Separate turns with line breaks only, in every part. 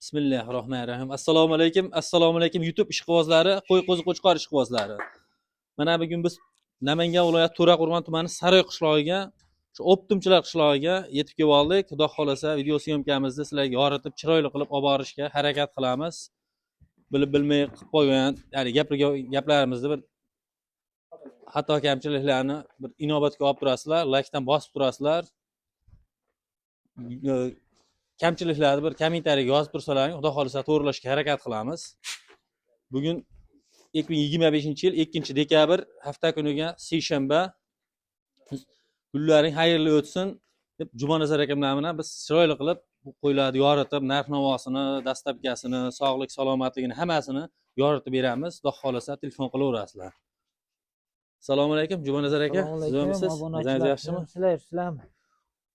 Bismillahirrahmanirrahim. Assalomu alaykum. Assalomu alaykum YouTube ishqibozlari, qo'y qo'zi qo'chqor ishqibozlari. Mana bugun biz Namangan viloyati To'raqo'rg'on tumani Saroy qishlog'iga, shu Optimchilar qishlog'iga yetib kelib oldik. Xudo xolasa video syomkamizni sizlarga yoritib, chiroyli qilib olib borishga harakat qilamiz. Bilib bilmay qilib qo'ygan, ya'ni gaplarimizni bir xato kamchiliklarni bir inobatga olib turasizlar, like dan bosib turasizlar. Kamchiliklarni bir kommentariyaga yozib tursalaring, xudo xolasa to'g'rilashga harakat qilamiz. Bugun 2025-yil 2-dekabr hafta kuniga seshanba. Kunlaring xayrli o'tsin deb Jumanazar akamlar bilan biz chiroyli qilib bu qo'ylarni yoritib, narx-navosini, dastlabkasini, sog'lik, salomatligini hammasini yoritib beramiz. Xudo xolasa telefon qilaverasizlar. Assalomu alaykum Jumanazar aka. Sizmisiz? O'zingiz yaxshimi?
Sizlar.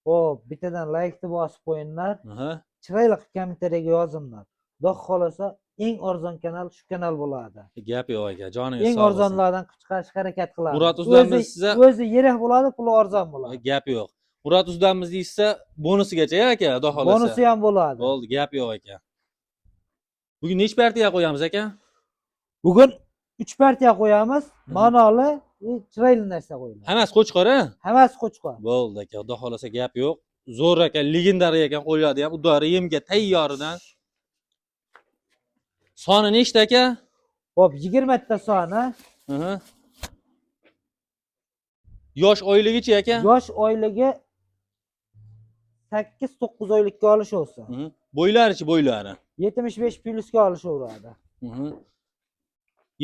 Xo'p, bittadan like-ni bosib qo'yinglar. Chiroyli kommentariyaga yozinglar. Xudo xolasa eng arzon kanal shu kanal bo'ladi.
Gap yo'q aka, joningiz sog' bo'lsin.
Eng arzonlardan chiqarishga harakat qilamiz.
Murod uzdamiz sizga
o'zi yirik bo'ladi, puli arzon bo'ladi.
Gap yo'q. Murod uzdamiz deysa, bonusigacha aka, xudo xolasa.
Bonusi ham bo'ladi.
Bo'ldi, gap yo'q aka. Bugun nechta partiya qo'yamiz aka?
Bugun 3 partiya qo'yamiz. Ma'noli, chiroyli narsa qo'yamiz.
Hammasi qo'chqor-a?
Hammasi qo'chqor.
Bo'ldi aka, xudo xolasa gap yo'q. Zo'r aka, legendariy ekan qo'yadi ham, udari yemga tayyoridan. Soni nechta aka?
Xo'p, 20 ta soni.
Yosh oyligichi aka?
Yosh oyligi 8-9 oylikka olish olsa.
Bo'ylarichi bo'ylari?
75 plyusga olishaveradi.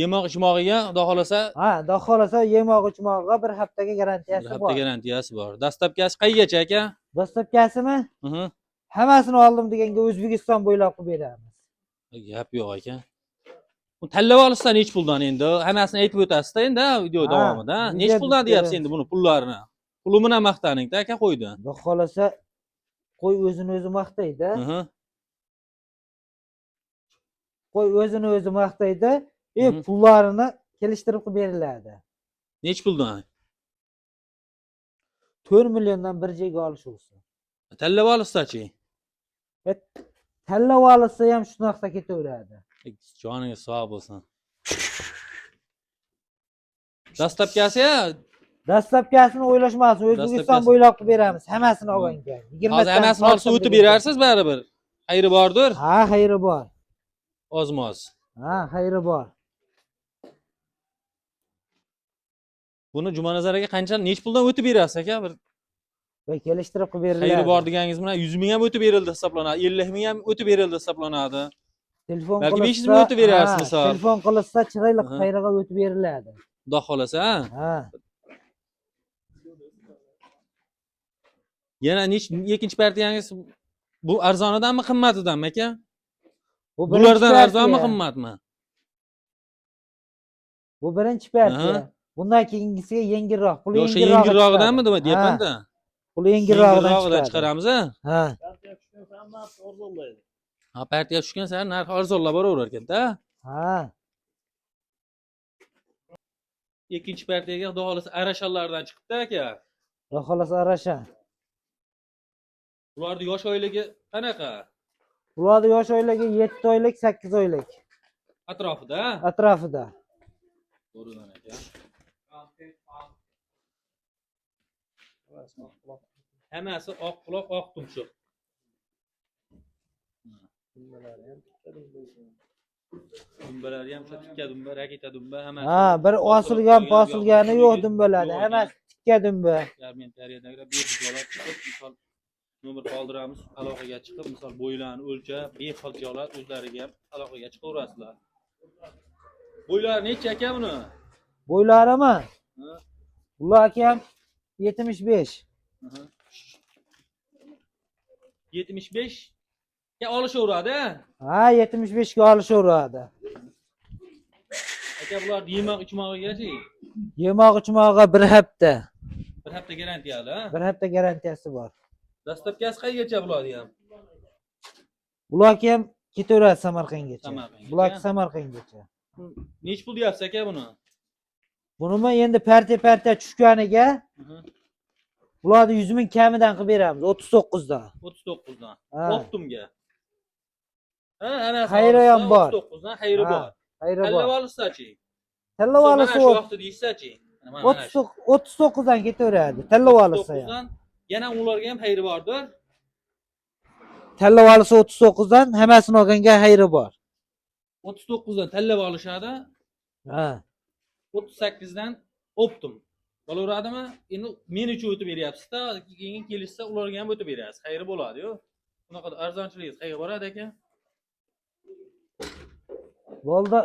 Yemoq ichmog'iga xudo xolasa?
Ha, xudo xolasa yemoq ichmog'iga bir haftaga garantiyasi bor.
Bir hafta garantiyasi bor. Dastlabkasi qaygacha aka?
Dastlabkasimi? Hammasini oldim deganga O'zbekiston bo'ylab qilib beramiz.
Gap yo'q aka. Bu tanlab olishsa nech puldan endi? Hammasini aytib o'tasizda endi video davomida. Nech puldan deyapsiz endi buni pullarini? Puli bilan maqtaning-da aka qo'ydi.
Xudo xolasa qo'y o'zini o'zi maqtaydi. Qo'y o'zini o'zi maqtaydi. Pullarini kelishtirib qilib beriladi.
Nech puldan?
4 milliondan bir joyga olish olsin.
Tanlab olishsa-chi?
Tanlab olsa ham shu narxda ketaveradi.
Joningiz sog' bo'lsin. Dastlabkasi-ya?
Dastlabkasini o'ylashmasin, O'zbekiston bo'ylab qilib beramiz. Hammasini olganga. 20
Hozir hammasini olsa o'tib berarsiz baribir. Xayri bordir?
Ha, xayri bor.
Ozmoz.
Ha, xayri bor.
Buni Jumanazar aka qancha, nech puldan o'tib berasiz aka?
Bir kelishtirib qilib beriladi.
Xayri bor deganingiz bilan 100 ming ham o'tib berildi hisoblanadi, 50 ming ham o'tib berildi hisoblanadi.
Telefon
balki 500 ming o'tib berasiz misol.
Telefon qilsa chiroyli xayriga o'tib beriladi.
Xudo xolasa,
ha?
Yana ikkinchi partiyangiz bu arzonidanmi, qimmatidanmi aka?
Bulardan
arzonmi, qimmatmi?
Bu birinchi partiya. Bundan keyingisiga yengilroq, puli
yengilroq. Yo'q, yengilroqdanmi deyapman-da.
Puli yengilroqdan
chiqaramiz, ha?
Ha.
Ha, partiya tushgan sari narx arzonlab boraverar ekan-da.
Ha.
Ikkinchi partiyaga xudo xolasa arashalardan chiqibdi aka.
Xudo xolasa arasha.
Ularni yosh oyligi qanaqa?
Ularni yosh oyligi 7 oylik, 8 oylik.
Atrofida?
Atrofida.
To'g'ridan aka. Hammasi oq quloq, oq tumshuq. Dumbalari ham tikka dumba, raketa dumba, hammasi.
Ha, bir osilgan, posilgani yo'q dumbalari. Hammasi tikka dumba.
Yarmiyadagilar bexijolat chiqib, misol nomer qoldiramiz, aloqaga chiqib, misol bo'ylarni o'lchab, bexijolat o'zlariga ham aloqaga chiqaverasizlar. Bo'ylari necha aka buni?
Bo'ylarimi? Bular ham 75.
75 ga olishaveradi.
Ha, 75 ga olishaveradi.
Aka bular yemoq ichmog'igachi?
Yemoq ichmog'iga bir hafta.
Bir hafta garantiyali, ha?
Bir hafta garantiyasi bor.
Dastlabkasi qaygacha bularni ham?
Bular ham ketaveradi Samarqandgacha. Bular Samarqandgacha.
Nech pul deyapsiz aka buni?
Bunimi endi partiya tushganiga bularni 100 ming kamidan qilib beramiz, 39 dan.
39 dan. Optimga. Ha, ana
Xayri ham bor.
39 dan xayri
Ha,
bor.
xayri
Talla
bor.
olsachi.
Tillab
Mana
olsa
shu vaqtda deysachi. Mana shu.
39 dan ketaveradi. Tillab olsa
39
ham.
dan yana ularga ham xayri bordir.
Tillab olsa 39 dan hammasini olganga xayri bor.
39 dan tallab olishadi.
Ha.
38 dan optim. Bo'laveradimi? Endi men uchun o'tib beryapsiz-da, keyin kelishsa ularga ham o'tib berasiz. Xayri bo'ladi-yu. Bunaqa arzonchiligingiz qayerga boradi ekan?
Bo'ldi,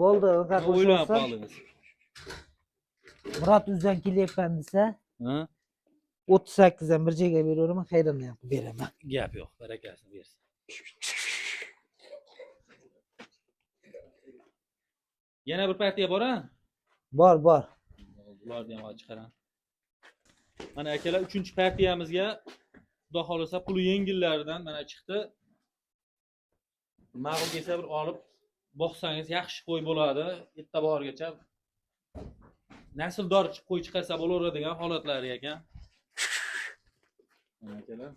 bo'ldi.
O'ylab qoldingiz.
Murat uzdan kelyapman desa,
Ha?
38 dan bir joyga beraverman, xayrini ham qilib beraman.
Gap yo'q, barakasini bersin. Yana bir partiya bor-a?
Bor, bor.
Ularni ham olib chiqaram. Mana akalar 3-partiyamizga xudo xolasa puli yengillaridan mana chiqdi. Ma'qul kelsa bir olib boqsangiz yaxshi qo'y bo'ladi. Erta bahorgacha nasldor qo'y chiqarsa bo'laveradigan holatlari ekan. Mana akalar.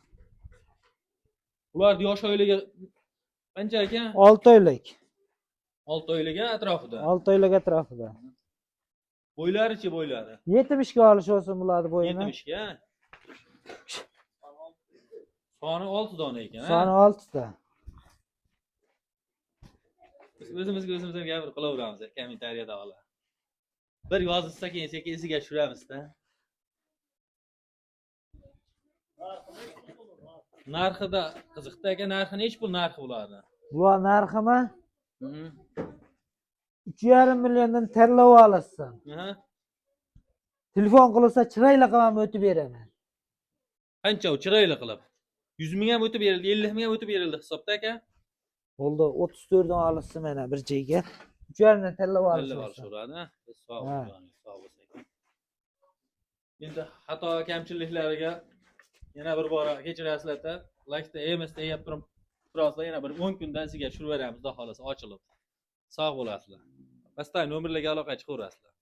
Ularni yosh oilaga qancha ekan?
6 oylik.
6 oilaga atrofida.
6 oylik atrofida.
Bo'ylarichi bo'ylari?
70 ga olish olsin bularni bo'yini.
70 ga. Soni 6 dona ekan, ha?
Soni 6 ta.
O'zimizga gapirib qilaveramiz kommentariyada olar. Bir yozilsa keyin sekin esiga tushiramiz-da. Narxida qiziqda aka, narxi nechi pul narxi bo'ladi?
Bular narximi? 3,5 milliondan terlab olasizsan. Telefon qilsa chiroyli qilib o'tib beraman.
Qancha u chiroyli qilib? 100 ming ham o'tib berildi, 50 ming ham o'tib berildi hisobda aka.
Bo'ldi, 34 dan olasizsan mana bir joyga. 3,5 dan terlab
Tillab
olasizsan.
olishadi. Sog' bo'lsa ekan. Endi xato kamchiliklariga yana bir bora kechirasizlar-da. Like-da emasda yeb turasizlar, yana bir 10 kundan sizga tushirib beramiz, xudo xolasa ochilib. Sog' bo'lasizlar. Pastdan nomerlarga aloqa chiqaverasizlar.